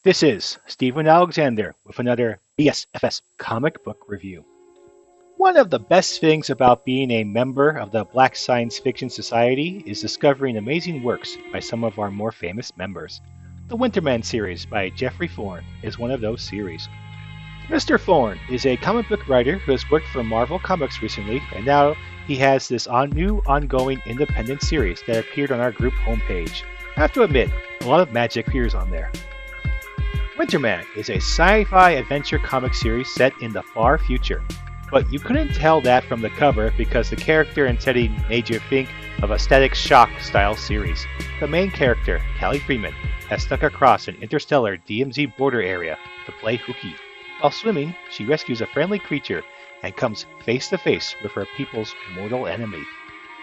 This is Stephen Alexander with another BSFS comic book review. One of the best things about being a member of the Black Science Fiction Society is discovering amazing works by some of our more famous members. The Winterman series by Geoffrey Thorne is one of those series. Mr. Thorne is a comic book writer who has worked for Marvel Comics recently, and now he has this new ongoing independent series that appeared on our group homepage. I have to admit, a lot of magic appears on there. Winterman is a sci-fi adventure comic series set in the far future, but you couldn't tell that from the cover because the character and setting made you think of a Static Shock style series. The main character, Callie Freeman, has snuck across an interstellar DMZ border area to play hooky. While swimming, she rescues a friendly creature and comes face to face with her people's mortal enemy.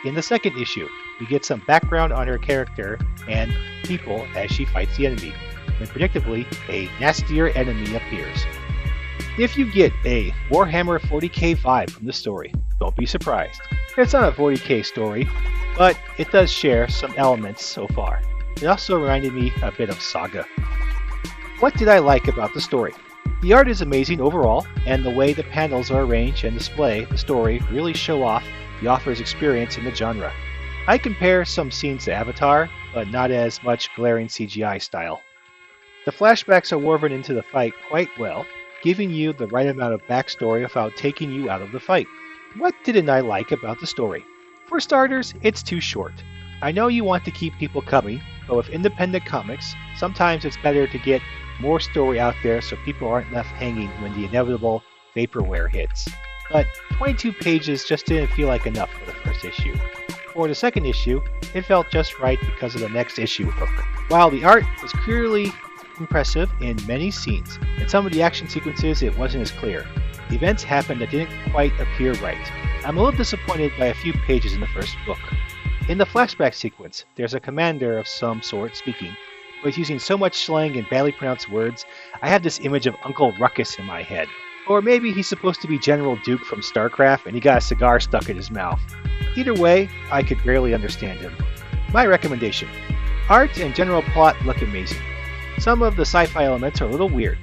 In the second issue, we get some background on her character and people as she fights the enemy, when predictably a nastier enemy appears. If you get a Warhammer 40k vibe from the story, don't be surprised. It's not a 40k story, but it does share some elements so far. It also reminded me a bit of Saga. What did I like about the story? The art is amazing overall, and the way the panels are arranged and display the story really show off the author's experience in the genre. I compare some scenes to Avatar, but not as much glaring CGI style. The flashbacks are woven into the fight quite well, giving you the right amount of backstory without taking you out of the fight. What didn't I like about the story? For starters, it's too short. I know you want to keep people coming, but with independent comics, sometimes it's better to get more story out there so people aren't left hanging when the inevitable vaporware hits. But 22 pages just didn't feel like enough for the first issue. For the second issue, it felt just right because of the next issue hook. While the art was clearly impressive in many scenes, in some of the action sequences it wasn't as clear. Events happened that didn't quite appear right. I'm a little disappointed by a few pages in the first book. In the flashback sequence, there's a commander of some sort speaking, but he's using so much slang and badly pronounced words, I have this image of Uncle Ruckus in my head. Or maybe he's supposed to be General Duke from StarCraft and he got a cigar stuck in his mouth. Either way, I could barely understand him. My recommendation: art and general plot look amazing. Some of the sci-fi elements are a little weird.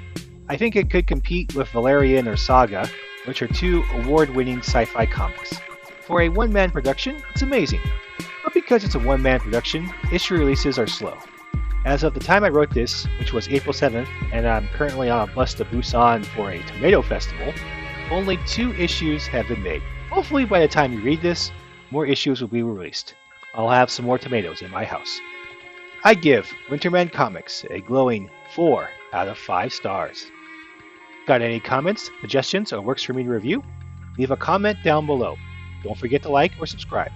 I think it could compete with Valerian or Saga, which are two award-winning sci-fi comics. For a one-man production, it's amazing. But because it's a one-man production, issue releases are slow. As of the time I wrote this, which was April 7th, and I'm currently on a bus to Busan for a tomato festival, only 2 issues have been made. Hopefully by the time you read this, more issues will be released. I'll have some more tomatoes in my house. I give Winterman Comics a glowing 4 out of 5 stars. Got any comments, suggestions, or works for me to review? Leave a comment down below. Don't forget to like or subscribe.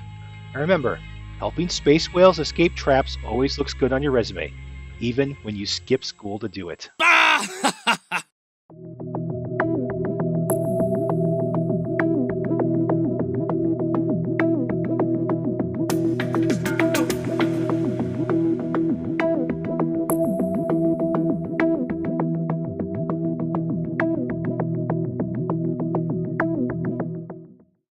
And remember, helping space whales escape traps always looks good on your resume, even when you skip school to do it.